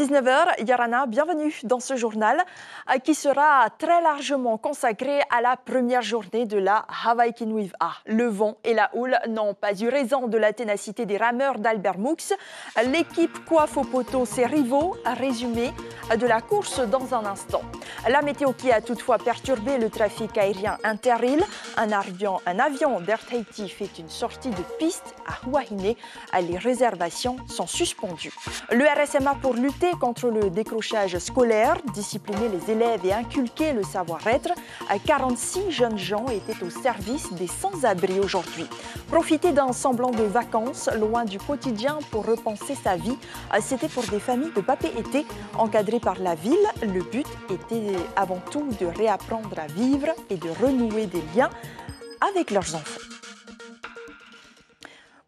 19h, Yarana, bienvenue dans ce journal qui sera très largement consacré à la première journée de la Hawaii Kinwiv A. Le vent et la houle n'ont pas eu raison de la ténacité des rameurs d'Albert Moux. L'équipe coiffe au poteau ses rivaux, résumé de la course dans un instant. La météo qui a toutefois perturbé le trafic aérien inter-îles. Un avion d'Air Tahiti fait une sortie de piste à Huahine. Les réservations sont suspendues. Le RSMA pour lutter contre le décrochage scolaire, discipliner les élèves et inculquer le savoir-être. 46 jeunes gens étaient au service des sans-abri aujourd'hui. Profiter d'un semblant de vacances loin du quotidien pour repenser sa vie, c'était pour des familles de Papeete encadrées par la ville. Le but était avant tout de réapprendre à vivre et de renouer des liens avec leurs enfants.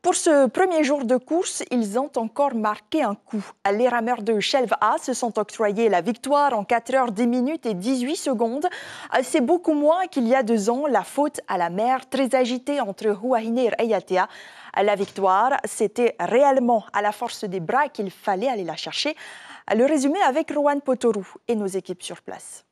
Pour ce premier jour de course, ils ont encore marqué un coup. Les rameurs de Shelf A se sont octroyés la victoire en 4 heures 10 minutes et 18 secondes. C'est beaucoup moins qu'il y a 2 ans, la faute à la mer très agitée entre Huahine et Reiatea. La victoire, c'était réellement à la force des bras qu'il fallait aller la chercher. Le résumé avec Rowan Potoru et nos équipes sur place.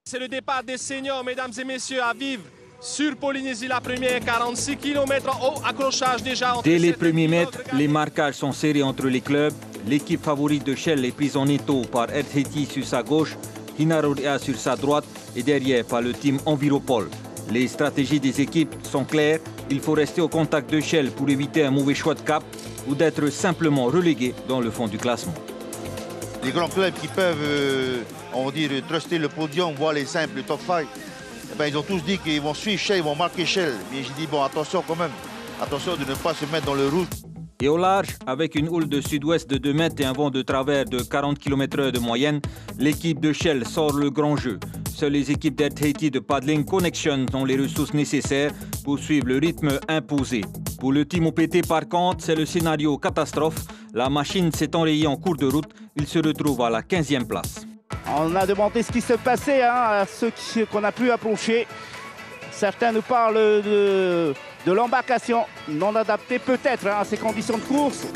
C'est le départ des seniors, mesdames et messieurs, à vivre. Sur Polynésie, la première, 46 km en haut, accrochage déjà. Dès les premiers mètres, les marquages sont serrés entre les clubs. L'équipe favorite de Shell est prise en étau par Air Tahiti sur sa gauche, Hinarorea sur sa droite et derrière par le team Enviropol. Les stratégies des équipes sont claires. Il faut rester au contact de Shell pour éviter un mauvais choix de cap ou d'être simplement relégué dans le fond du classement. Les grands clubs qui peuvent, on va dire, truster le podium, voire les simples, top 5, ils ont tous dit qu'ils vont suivre Shell, ils vont marquer Shell. Mais j'ai dit, bon, attention quand même. Attention de ne pas se mettre dans le rouge. Et au large, avec une houle de sud-ouest de 2 mètres et un vent de travers de 40 km/h de moyenne, l'équipe de Shell sort le grand jeu. Seules les équipes d'Air Tahiti de Paddling Connection ont les ressources nécessaires pour suivre le rythme imposé. Pour le team OPT, par contre, c'est le scénario catastrophe. La machine s'est enrayée en cours de route. Il se retrouve à la 15e place. On a demandé ce qui se passait à ceux qu'on a pu approcher. Certains nous parlent de l'embarcation non adaptée peut-être à ces conditions de course.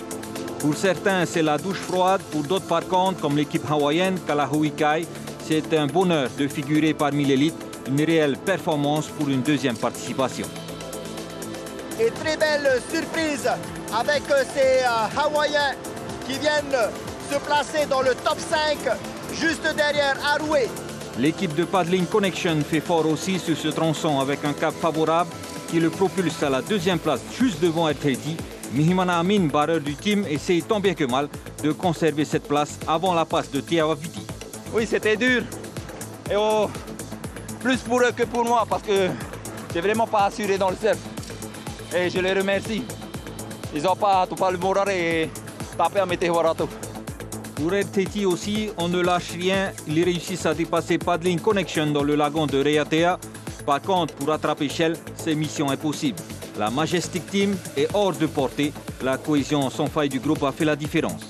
Pour certains, c'est la douche froide. Pour d'autres, par contre, comme l'équipe hawaïenne Kalahui Kai, c'est un bonheur de figurer parmi l'élite. Une réelle performance pour une deuxième participation. Et très belle surprise avec ces Hawaïens qui viennent se placer dans le top 5. Juste derrière Aroué. L'équipe de Paddling Connection fait fort aussi sur ce tronçon avec un cap favorable qui le propulse à la 2e place juste devant Air Tahiti. Mihimana Amin, barreur du team, essaye tant bien que mal de conserver cette place avant la passe de Tiawaviti. Oui, c'était dur. Et plus pour eux que pour moi parce que j'ai vraiment pas assuré dans le surf. Et je les remercie. Ils n'ont pas tout le moral et tapé à Metehwarato. Pour Air Tahiti aussi, on ne lâche rien. Ils réussissent à dépasser Paddling Connection dans le lagon de Reiatea. Par contre, pour attraper Shell, c'est mission impossible. La Majestic Team est hors de portée. La cohésion sans faille du groupe a fait la différence.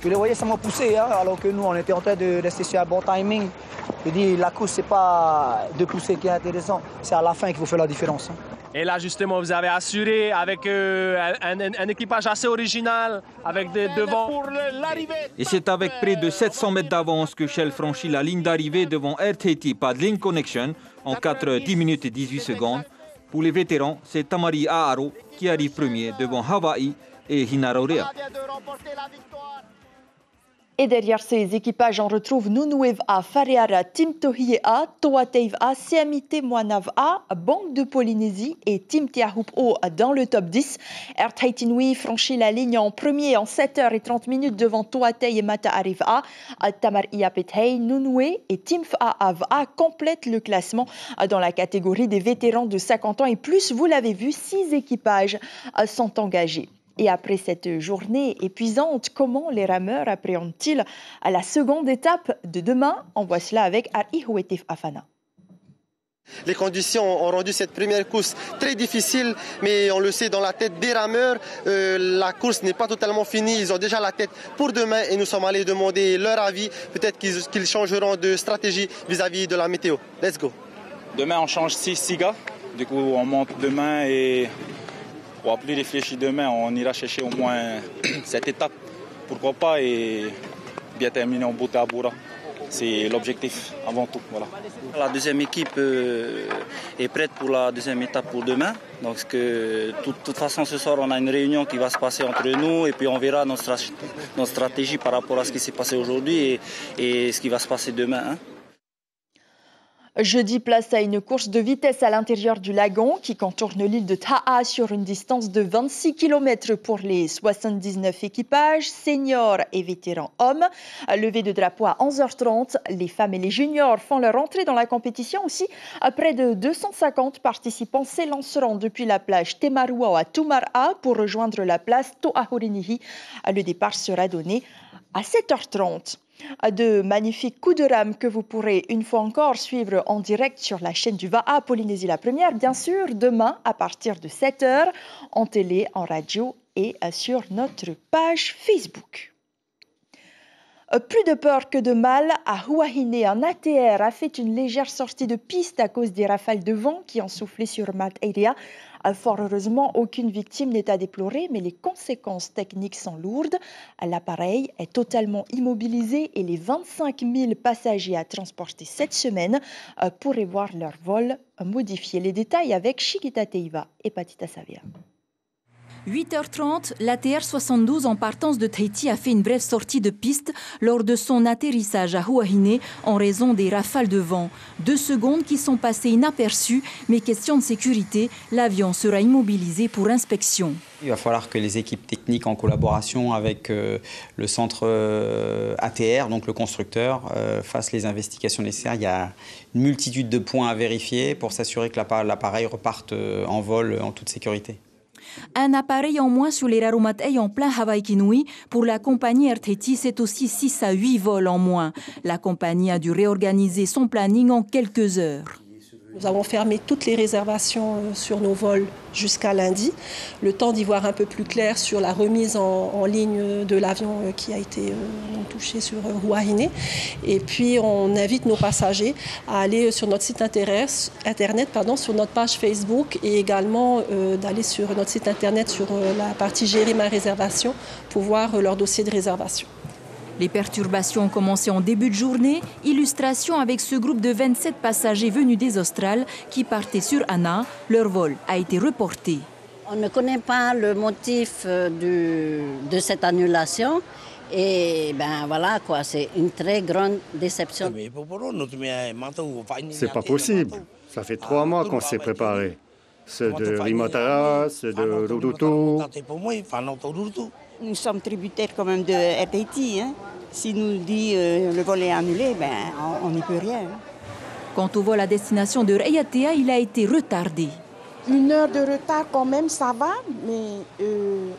Je les voyais, ça m'a poussé, alors que nous, on était en train de rester sur un bon timing. Je dis, la course, c'est pas de pousser qui est intéressant, c'est à la fin qu'il faut faire la différence. Et là, justement, vous avez assuré avec un équipage assez original, avec des devants pour l'arrivée. Et c'est avec près de 700 mètres d'avance que Shell franchit la ligne d'arrivée devant Air Tahiti Paddling Connection en 4 heures 10 minutes et 18 secondes. Pour les vétérans, c'est Tamari Aaro qui arrive premier devant Hawaii et Hinarorea. Et derrière ces équipages, on retrouve Nunuev A, Fareara, Team Tohie A, Toateiv A, Siamite Moanav A, Banque de Polynésie et Team Tiahup O dans le top 10. Air Tahiti Nui franchit la ligne en premier en 7h30 devant Toatei et Mata Arif A. Tamar Iapethei, Nunue et Team Fa'av A complètent le classement dans la catégorie des vétérans de 50 ans et plus. Vous l'avez vu, 6 équipages sont engagés. Et après cette journée épuisante, comment les rameurs appréhendent-ils à la seconde étape de demain? On voit cela avec Ari Huetif Afana. Les conditions ont rendu cette première course très difficile, mais on le sait dans la tête des rameurs, la course n'est pas totalement finie. Ils ont déjà la tête pour demain et nous sommes allés demander leur avis. Peut-être qu'ils changeront de stratégie vis-à-vis de la météo. Let's go. Demain, on change 6 gars. Du coup, on monte demain et on va plus réfléchir demain. On ira chercher au moins cette étape. Pourquoi pas, et bien terminer en beauté à Boura. C'est l'objectif avant tout. Voilà. La deuxième équipe est prête pour la deuxième étape pour demain. Donc, de toute façon, ce soir, on a une réunion qui va se passer entre nous et puis on verra notre stratégie par rapport à ce qui s'est passé aujourd'hui et ce qui va se passer demain. Hein. Jeudi, place à une course de vitesse à l'intérieur du lagon qui contourne l'île de Taha sur une distance de 26 km pour les 79 équipages, seniors et vétérans hommes. Levé de drapeau à 11h30, les femmes et les juniors font leur entrée dans la compétition aussi. Près de 250 participants s'élanceront depuis la plage Temarua à Tumara pour rejoindre la place To'ahorinihi. Le départ sera donné à 7h30. De magnifiques coups de rame que vous pourrez une fois encore suivre en direct sur la chaîne du VAA Polynésie la Première, bien sûr, demain à partir de 7h, en télé, en radio et sur notre page Facebook. Plus de peur que de mal, à Huahine, un ATR a fait une légère sortie de piste à cause des rafales de vent qui ont soufflé sur Mat Area. Fort heureusement, aucune victime n'est à déplorer, mais les conséquences techniques sont lourdes. L'appareil est totalement immobilisé et les 25 000 passagers à transporter cette semaine pourraient voir leur vol modifié. Les détails avec Chiquita Teiva et Patita Savia. 8h30, l'ATR 72 en partance de Tahiti a fait une brève sortie de piste lors de son atterrissage à Huahine en raison des rafales de vent. 2 secondes qui sont passées inaperçues, mais question de sécurité, l'avion sera immobilisé pour inspection. Il va falloir que les équipes techniques en collaboration avec le centre ATR, donc le constructeur, fassent les investigations nécessaires. Il y a une multitude de points à vérifier pour s'assurer que l'appareil reparte en vol en toute sécurité. Un appareil en moins sur les Raromatei en plein Hawaii-Kinui. Pour la compagnie Air Tahiti, c'est aussi 6 à 8 vols en moins. La compagnie a dû réorganiser son planning en quelques heures. Nous avons fermé toutes les réservations sur nos vols jusqu'à lundi, le temps d'y voir un peu plus clair sur la remise en ligne de l'avion qui a été touché sur Huahine. Et puis on invite nos passagers à aller sur notre site internet, sur notre page Facebook et également d'aller sur notre site internet sur la partie Gérer ma réservation pour voir leur dossier de réservation. Les perturbations ont commencé en début de journée. Illustration avec ce groupe de 27 passagers venus des Australes qui partaient sur Anna. Leur vol a été reporté. On ne connaît pas le motif de cette annulation. Et ben voilà quoi, c'est une très grande déception. C'est pas possible. Ça fait 3 mois qu'on s'est préparé. Ceux de Rimotara, ceux de Rurutu. Nous sommes tributaires quand même de Air Tahiti. Hein. Si nous dit le vol est annulé, ben, on n'y peut rien. Quant au vol à destination de Raiatea, il a été retardé. 1 heure de retard quand même, ça va. Mais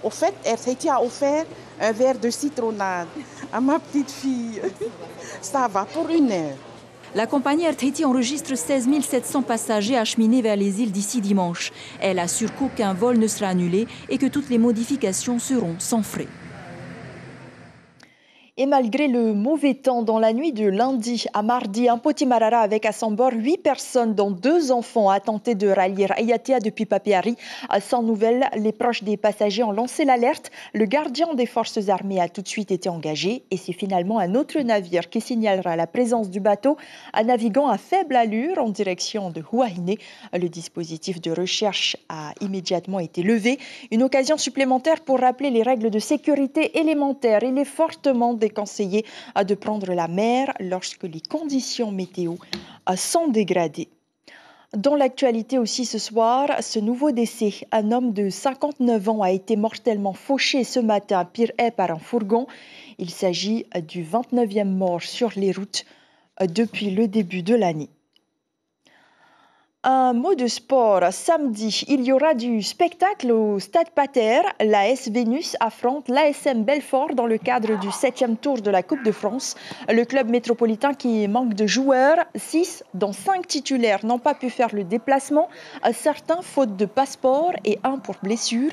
au fait, Air Tahiti a offert un verre de citronnade à ma petite fille. Ça va pour 1 heure. La compagnie Air Tahiti enregistre 16 700 passagers acheminés vers les îles d'ici dimanche. Elle assure qu'aucun vol ne sera annulé et que toutes les modifications seront sans frais. Et malgré le mauvais temps dans la nuit de lundi à mardi, un potimarara avec à son bord 8 personnes, dont 2 enfants, a tenté de rallier Raiatea depuis Papeari. Sans nouvelles, les proches des passagers ont lancé l'alerte. Le gardien des forces armées a tout de suite été engagé et c'est finalement un autre navire qui signalera la présence du bateau, un navigant à faible allure en direction de Huahine. Le dispositif de recherche a immédiatement été levé. Une occasion supplémentaire pour rappeler les règles de sécurité élémentaires. Il est fortement déconseillé de prendre la mer lorsque les conditions météo sont dégradées. Dans l'actualité aussi ce soir, ce nouveau décès. Un homme de 59 ans a été mortellement fauché ce matin à Pireh par un fourgon. Il s'agit du 29e mort sur les routes depuis le début de l'année. Un mot de sport. Samedi, il y aura du spectacle au Stade Pater. L'AS Vénus affronte l'ASM Belfort dans le cadre du 7e tour de la Coupe de France. Le club métropolitain qui manque de joueurs, 6 dont 5 titulaires n'ont pas pu faire le déplacement. Certains faute de passeport et 1 pour blessure.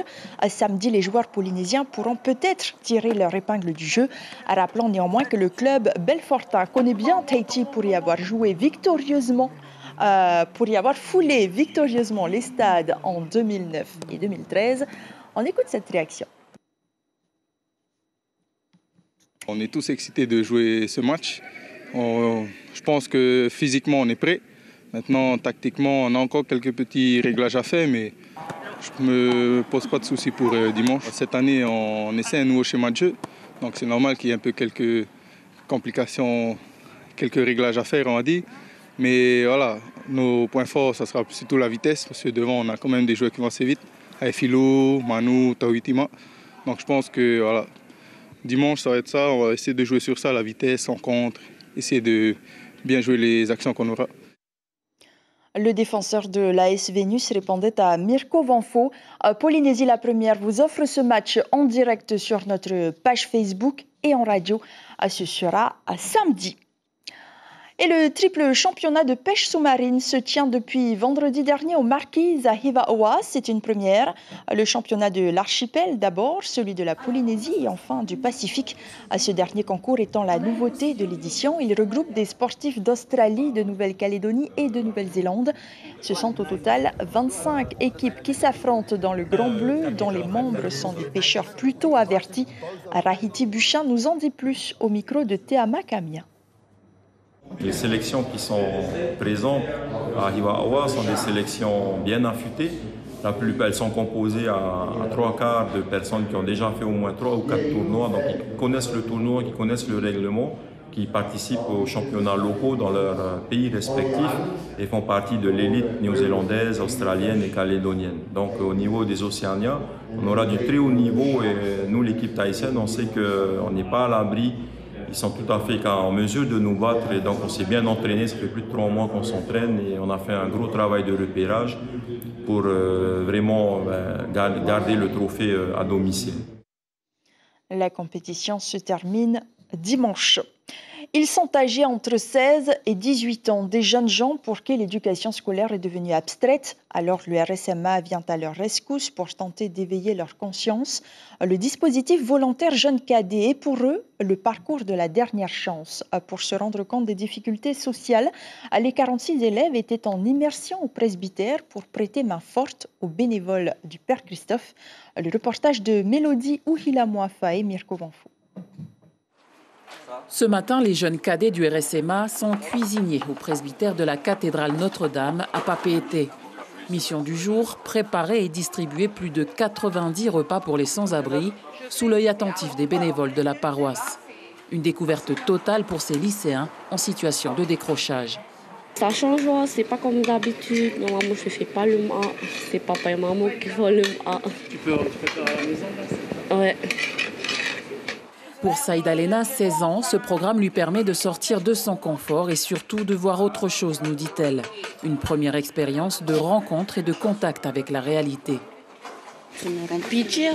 Samedi, les joueurs polynésiens pourront peut-être tirer leur épingle du jeu. Rappelant néanmoins que le club belfortain connaît bien Tahiti pour y avoir joué victorieusement. Pour y avoir foulé victorieusement les stades en 2009 et 2013. On écoute cette réaction. On est tous excités de jouer ce match. Je pense que physiquement on est prêt. Maintenant, tactiquement, on a encore quelques petits réglages à faire, mais je ne me pose pas de soucis pour dimanche. Cette année, on essaie un nouveau schéma de jeu, donc c'est normal qu'il y ait un peu quelques complications, quelques réglages à faire, on va dire. Mais voilà, nos points forts, ça sera surtout la vitesse, parce que devant, on a quand même des joueurs qui vont assez vite. Aefilo, Manu, Tawitima. Donc je pense que voilà, dimanche, ça va être ça. On va essayer de jouer sur ça, la vitesse, en contre, essayer de bien jouer les actions qu'on aura. Le défenseur de l'AS Vénus répondait à Mirko Vanfo. Polynésie la première vous offre ce match en direct sur notre page Facebook et en radio. Ce sera samedi. Et le triple championnat de pêche sous-marine se tient depuis vendredi dernier aux Marquises à Hivaoa. C'est une première. Le championnat de l'archipel d'abord, celui de la Polynésie et enfin du Pacifique. Ce dernier concours étant la nouveauté de l'édition. Il regroupe des sportifs d'Australie, de Nouvelle-Calédonie et de Nouvelle-Zélande. Ce sont au total 25 équipes qui s'affrontent dans le Grand Bleu, dont les membres sont des pêcheurs plutôt avertis. Rahiti Buchin nous en dit plus au micro de Teama Kamia. Les sélections qui sont présentes à Hivaoa sont des sélections bien affûtées. La plupart, elles sont composées à 3/4 de personnes qui ont déjà fait au moins 3 ou 4 tournois, donc qui connaissent le tournoi, qui connaissent le règlement, qui participent aux championnats locaux dans leurs pays respectifs et font partie de l'élite néo-zélandaise, australienne et calédonienne. Donc au niveau des Océaniens, on aura du très haut niveau et nous, l'équipe tahitienne, on sait qu'on n'est pas à l'abri. Ils sont tout à fait en mesure de nous battre et donc on s'est bien entraîné. Ça fait plus de 3 mois qu'on s'entraîne et on a fait un gros travail de repérage pour vraiment garder le trophée à domicile. La compétition se termine dimanche. Ils sont âgés entre 16 et 18 ans, des jeunes gens pour qui l'éducation scolaire est devenue abstraite. Alors le RSMA vient à leur rescousse pour tenter d'éveiller leur conscience. Le dispositif volontaire Jeunes Cadets est pour eux le parcours de la dernière chance. Pour se rendre compte des difficultés sociales, les 46 élèves étaient en immersion au presbytère pour prêter main forte aux bénévoles du Père Christophe. Le reportage de Mélodie Ouhila-Moafa et Mirko Vanfo. Ce matin, les jeunes cadets du RSMA sont cuisiniers au presbytère de la cathédrale Notre-Dame à Papeete. Mission du jour, préparer et distribuer plus de 90 repas pour les sans-abri sous l'œil attentif des bénévoles de la paroisse. Une découverte totale pour ces lycéens en situation de décrochage. Ça change, c'est pas comme d'habitude. Non, moi je fais pas le MA, c'est papa et maman qui font le MA. Tu peux faire à la maison là? Ouais. Pour Saïda Lena, 16 ans, ce programme lui permet de sortir de son confort et surtout de voir autre chose, nous dit-elle. Une première expérience de rencontre et de contact avec la réalité. Ça me rend pitié,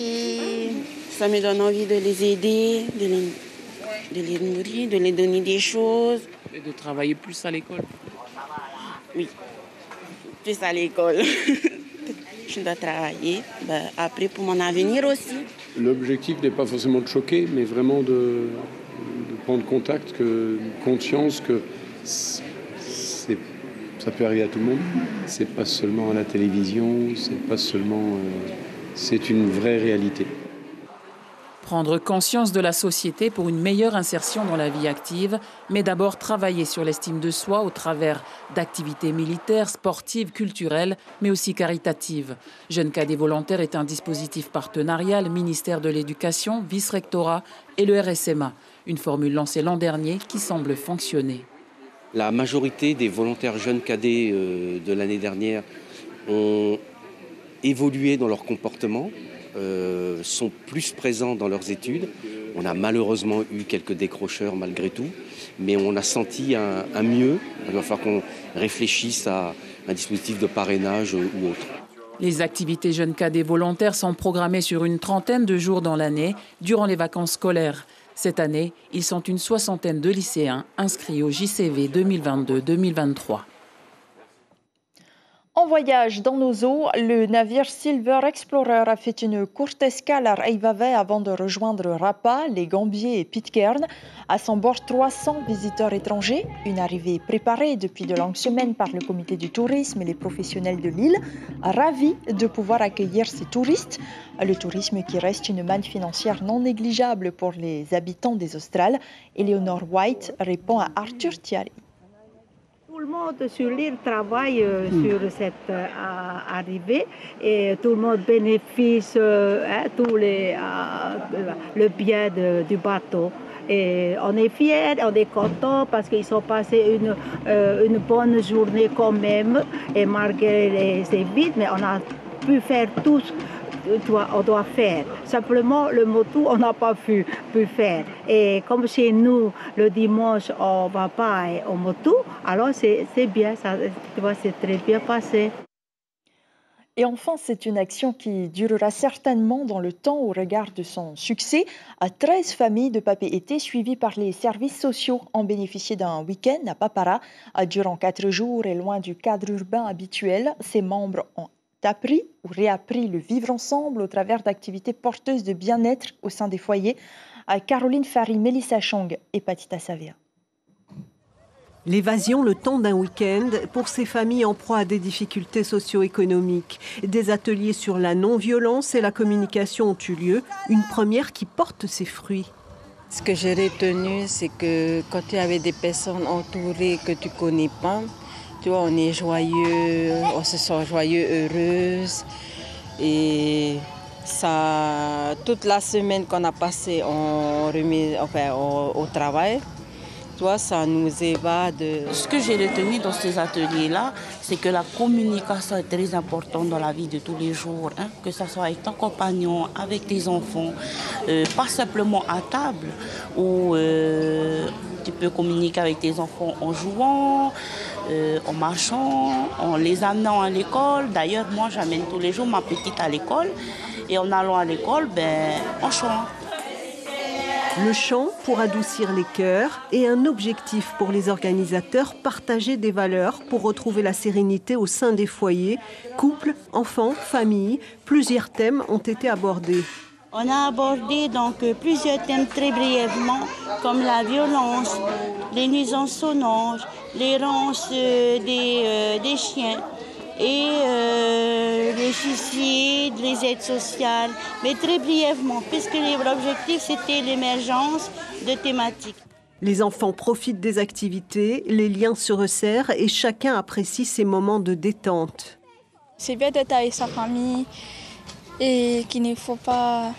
et ça me donne envie de les aider, de les nourrir, de les donner des choses. Et de travailler plus à l'école. Oui, plus à l'école. Je dois travailler après pour mon avenir aussi. L'objectif n'est pas forcément de choquer, mais vraiment de prendre contact, conscience que ça peut arriver à tout le monde. C'est pas seulement à la télévision, c'est une vraie réalité. Prendre conscience de la société pour une meilleure insertion dans la vie active, mais d'abord travailler sur l'estime de soi au travers d'activités militaires, sportives, culturelles, mais aussi caritatives. Jeunes Cadets Volontaires est un dispositif partenarial, ministère de l'Éducation, vice-rectorat et le RSMA. Une formule lancée l'an dernier qui semble fonctionner. La majorité des volontaires jeunes cadets de l'année dernière ont évolué dans leur comportement. Sont plus présents dans leurs études. On a malheureusement eu quelques décrocheurs malgré tout, mais on a senti un mieux. Il va falloir qu'on réfléchisse à un dispositif de parrainage ou autre. Les activités jeunes cadets volontaires sont programmées sur une trentaine de jours dans l'année, durant les vacances scolaires. Cette année, ils sont une soixantaine de lycéens inscrits au JCV 2022-2023. En voyage dans nos eaux, le navire Silver Explorer a fait une courte escale à Reykjavik avant de rejoindre Rapa, les Gambiers et Pitcairn. À son bord, 300 visiteurs étrangers. Une arrivée préparée depuis de longues semaines par le comité du tourisme et les professionnels de l'île. Ravis de pouvoir accueillir ces touristes. Le tourisme qui reste une manne financière non négligeable pour les habitants des Australes. Eleanor White répond à Arthur Thierry. Tout le monde sur l'île travaille sur cette arrivée et tout le monde bénéficie le bien du bateau. Et on est fiers, on est contents parce qu'ils ont passé une bonne journée quand même. Et malgré les évites, mais on a pu faire tout ce qu'on doit faire. Simplement, le motu, on n'a pas pu faire. Et comme chez nous, le dimanche, on ne va pas au motu, alors c'est bien, ça, tu vois, c'est très bien passé. Et enfin, c'est une action qui durera certainement dans le temps au regard de son succès. 13 familles de Papeete suivies par les services sociaux ont bénéficié d'un week-end à Papara. Durant 4 jours et loin du cadre urbain habituel, ses membres ont appris ou réappris le vivre ensemble au travers d'activités porteuses de bien-être au sein des foyers. Caroline Fary, Mélissa Chong et Patita Savia. L'évasion le temps d'un week-end pour ces familles en proie à des difficultés socio-économiques. Des ateliers sur la non-violence et la communication ont eu lieu, une première qui porte ses fruits. Ce que j'ai retenu, c'est que quand tu avais des personnes entourées que tu ne connais pas, tu vois, on est joyeux, on se sent joyeux, heureuse. Et ça, toute la semaine qu'on a passée au travail, toi, ça nous évade. Ce que j'ai retenu dans ces ateliers-là, c'est que la communication est très importante dans la vie de tous les jours, hein, que ce soit avec ton compagnon, avec tes enfants, pas simplement à table, où tu peux communiquer avec tes enfants en jouant, en marchant, en les amenant à l'école. D'ailleurs, moi, j'amène tous les jours ma petite à l'école, et en allant à l'école, on chante. Le chant pour adoucir les cœurs et un objectif pour les organisateurs, partager des valeurs pour retrouver la sérénité au sein des foyers, couples, enfants, familles. Plusieurs thèmes ont été abordés. On a abordé donc plusieurs thèmes très brièvement, comme la violence, les nuisances sonores, les ronces des chiens et les suicides, les aides sociales, mais très brièvement, puisque l'objectif c'était l'émergence de thématiques. Les enfants profitent des activités, les liens se resserrent et chacun apprécie ses moments de détente. C'est bien d'être avec sa famille et qu'il ne faut pas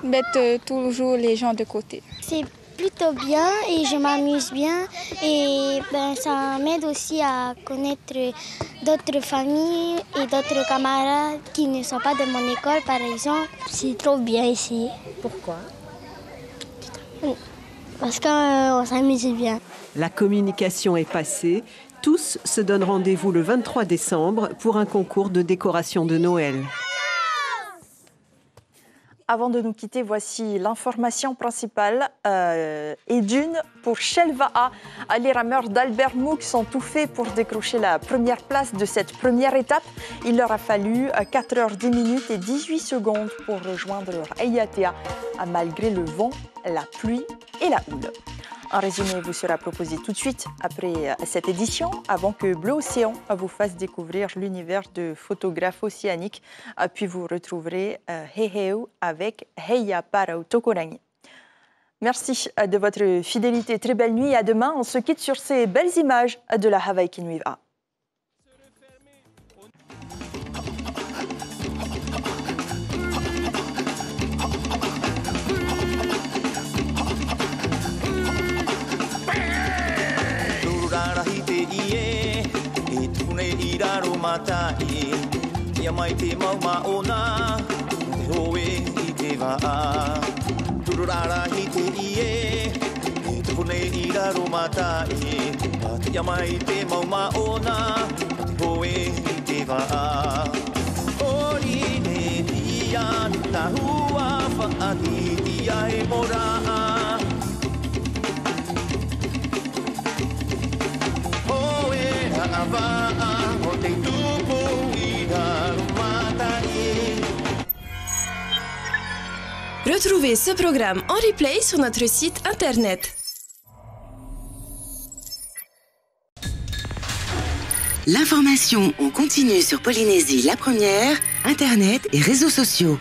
mettre toujours les gens de côté. C'est plutôt bien et je m'amuse bien et ça m'aide aussi à connaître d'autres familles et d'autres camarades qui ne sont pas de mon école par exemple. C'est trop bien ici. Pourquoi? Parce qu'on s'amuse bien. La communication est passée. Tous se donnent rendez-vous le 23 décembre pour un concours de décoration de Noël. Avant de nous quitter, voici l'information principale et d'une pour Shelva'a. Les rameurs d'Albert Mouk sont tout faits pour décrocher la première place de cette première étape. Il leur a fallu 4 heures 10 minutes et 18 secondes pour rejoindre leur Ayatea, malgré le vent, la pluie et la houle. Un résumé vous sera proposé tout de suite après cette édition, avant que Bleu Océan vous fasse découvrir l'univers de photographes océaniques. Puis vous retrouverez Heheu avec Heia Parau Tokorangi. Merci de votre fidélité. Très belle nuit. À demain. On se quitte sur ces belles images de la Hawaii qui nous va. Matai, Yamai te mauma ona, te hoe I te waa. Tururara I te ie, te pune I raro matai, Yamai te mauma ona, te hoe I te waa. Ori ne ia ta hua whaati ia e moraa. Hoe a avaa, o te tupu Retrouvez ce programme en replay sur notre site internet. L'information en continu sur Polynésie la première, internet et réseaux sociaux.